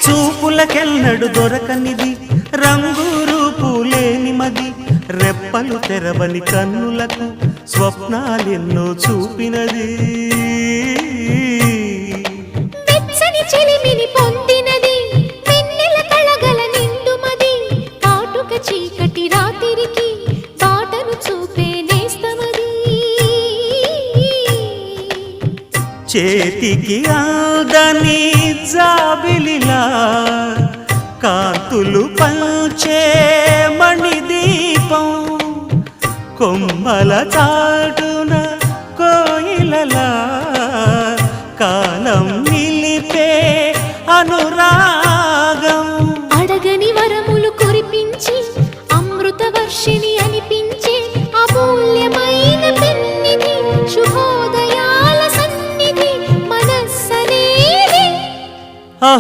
చూపులకెన్నడు దొరకనిది రంగు రూపు లేని మది రెప్పలు తెరవని కన్నులకు స్వప్నాలెన్నో చూపినది వెచ్చని చెలిమిని పొందినది వెన్నెల కళగల నిండుమది కాటుక చీకటి రాత్రికి బాటను చూపే నేస్తమది చేతికి ఆదని జాబిలిలా కాంతులు పంచే మణిదీపం కొమ్మల చాటున కోయిలలా కాలం నిలిపే అనురాగం